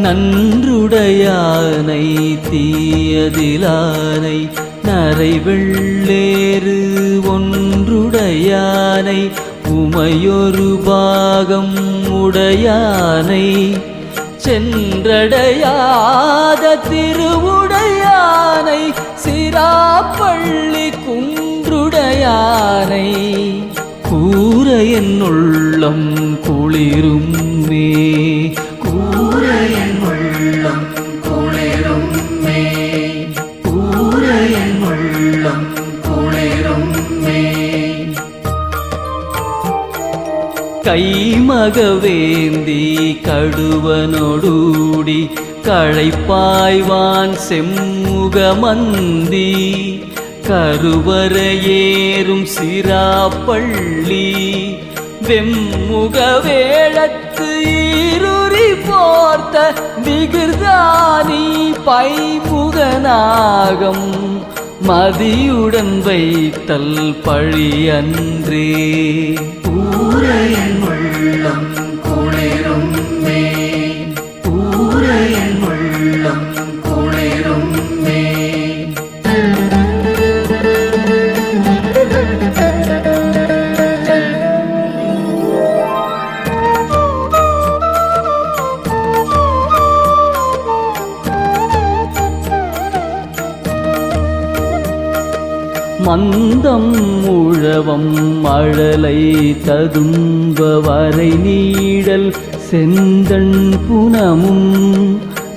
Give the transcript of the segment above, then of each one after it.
நன்றுடையானை தீயதிலானை நரை வெள்ளேறு ஒன்றுடையானை உமையொரு பாகம் உடையானை சென்றடையாத திருவுடையானை சிராப்பள்ளி குன்றுடையானை கூற என் உள்ளம் குளிரும்மே கூற என் உள்ளம் குளிரும்மே கூற என் உள்ளம் குளிரும்மே கைமகவேந்தி கடுவனொடூடி களைப்பாய்வான் செம்முகமந்தி கருவரையேறும் சிராப்பள்ளி வெம்முக வேளத்து ஈருரி போர்த்த விகிர்தானி பைமுகநாகம் மதியுடன் வைத்தல் பழியன்றே கூற என் உள்ளம் குளிரும்மே கூற என் உள்ளம் குளிரும்மே மந்தம் உழவம் மழலை ததும்ப வரை நீடல் செந்தண் புனமும்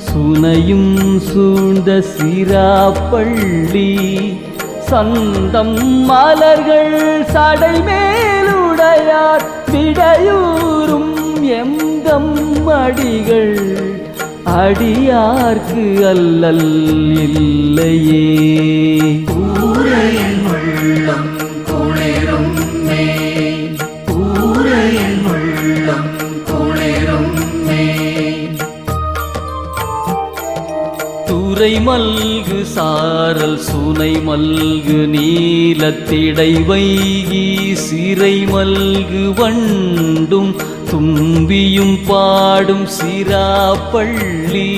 சுனையும் சூழ்ந்த சிராப்பள்ளி சந்தம் மலர்கள் சடைமேலுடையார் விடையூறும் எங்கம் அடிகள் அடியார்க்கு அல்லல் இல்லையே கூற என் உள்ளம் குளிரும்மே கூற என் உள்ளம் குளிரும்மே துறை மல்கு சாரல் சுனை மல்கு நீலத்திடை வைகி சிறை மல்கு வண்டும் தும்பியும் பாடும் சிராப்பள்ளி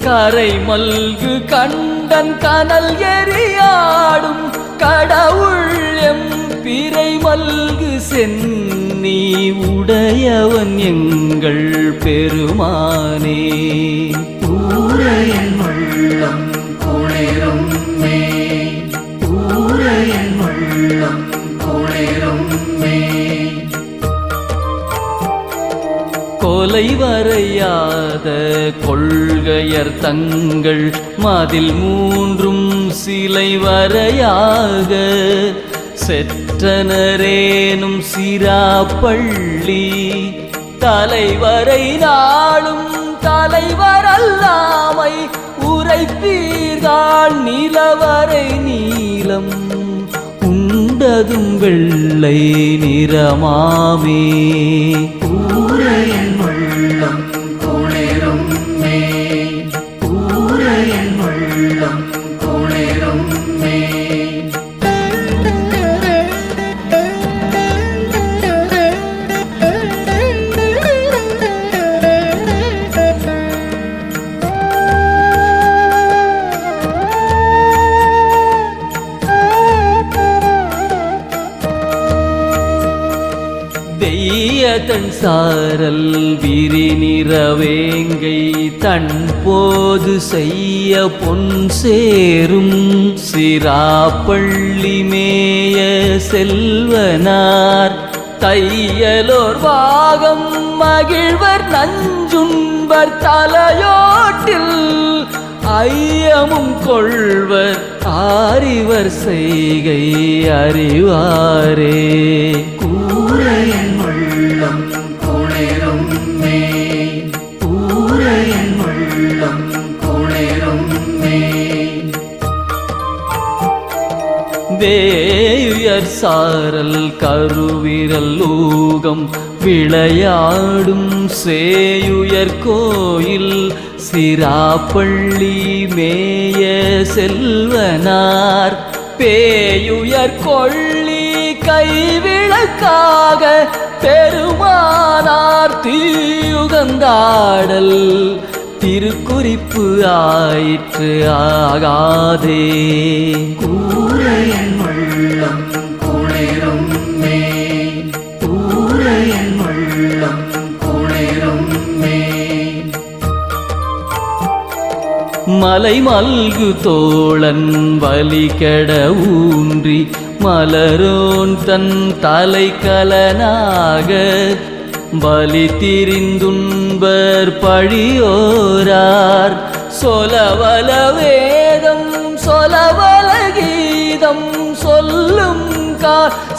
கரை மல்கு கண்டன் கனல் எரியாடும் கடவுள் எம் பிறை மல்கு சென்னி உடையவன் எங்கள் பெருமானே கூற என் உள்ளம் குளிரும்மே கூற என் உள்ளம் குளிரும்மே கொலை வரையாத கொள்கையர் தங்கள் மதில் மூன்றும் சிலை வரையாக செற்றனரேனும் சிராப்பள்ளி தலைவரை நாளும் தலைவர் அல்லாமை உரைப்பீர்கள் நிலவரை நீலம் உண்டதும் வெள்ளை நிறமாமே கூற என் உள்ளம் குளிரும்மே கூற என் உள்ளம் குளிரும்மே தன் சாரல் விரி நிறவேங்கை தன் போது செய்ய பொன் சேரும் சிராப்பள்ளி மேய செல்வனார் தையலோர் பாகம் மகிழ்வர் நஞ்சுண்பர் தலையோட்டில் ஐயமும் கொள்வர் ஆரிவர் செய்கை அறிவாரே கூற என் உள்ளம் குளிரும்மே கூற என் உள்ளம் குளிரும்மே வேயுயர் சாரல் கருவிரல் ஊகம் விளையாடும் சேயுயர் கோயில் சிராப்பள்ளி மேய செல்வனார் பேயுயர் கொள்ளி கைவிளக்காக பெருமானார் தீயுகந்தாடல் திருக்குறிப்பு ஆயிற்று ஆகாதே. கூரையன் உள்ளம் குளிரும் மே, கூரையன் உள்ளம் குளிரும் மே. மலை மல்கு தோழன் வலிகட ஊன்றி மலரோன் தன் தலைக்கலனாக பலி திரிந்துண்பர் பழியோரார் சொலவல வேதம் சொலவல கீதம் சொல்லும்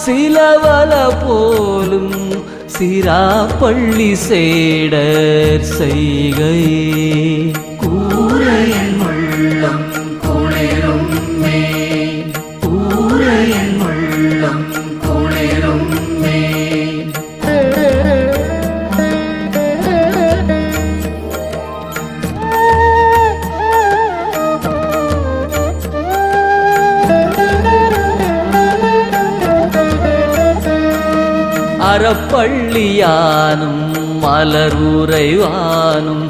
சிலவல போலும் சிராப்பள்ளி சேடர் செய்கை. கூரையன் உள்ளம் குளிரும் மே, கூரையன் உள்ளம் குளிரும் மே. அறப்பள்ளியானும் மலருறைவானும்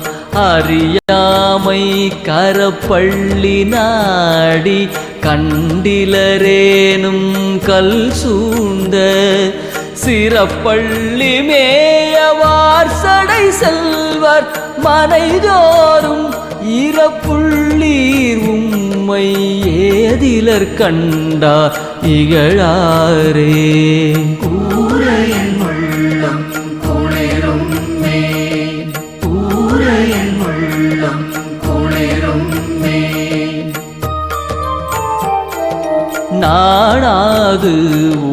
அறியாமை கரப்பள்ளி நாடி கண்டிலரேனும் கல் சூழ்ந்த சிறப்பள்ளி மேயவார் சடை செல்வர் மனைதோறும் இறப்புள்ளீர் உம்மை ஏதிலர் கண்டார் இகழாரே. கூரையன் உள்ளம் குளிரும் மே, கூரையன் உள்ளம் குளிரும் மே. நாணாது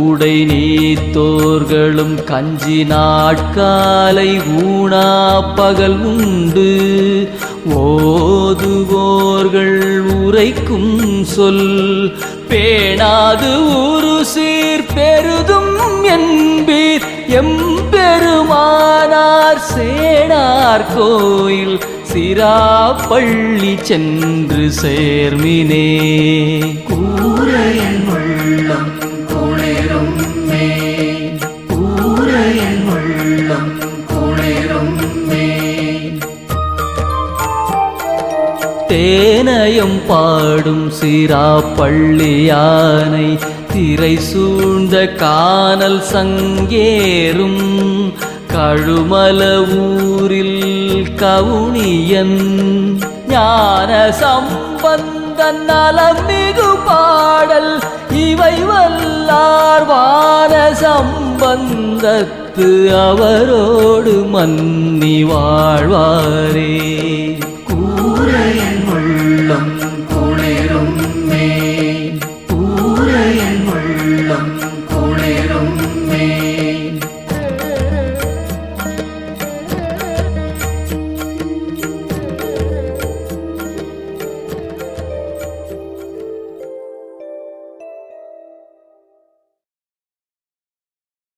உடை நீத்தோர்களும் கஞ்சி நாட்காலை ஊனா பகல் உண்டு ஓதுவோர்கள் உரைக்கும் சொல் பேணாது உரு சீர் பெருதும் என்பீர் எம்பெருமானார் சேனார் கோயில் சிராப்பள்ளி சென்று சேர்மினே. கூரையன் உள்ளம் குளிரும் மே, கூரையன் உள்ளம் குளிரும் மே. தேனயம் பாடும் சிராப்பள்ளி யானை திரை சூழ்ந்த கானல் சங்கேறும் கழுமல ஊரில் கவுனியன் ஞான சம்பந்தன் நலமிகு பாடல் இவை வல்லார் வான சம்பந்தத்து அவரோடு மன்னி வாழ்வாரே.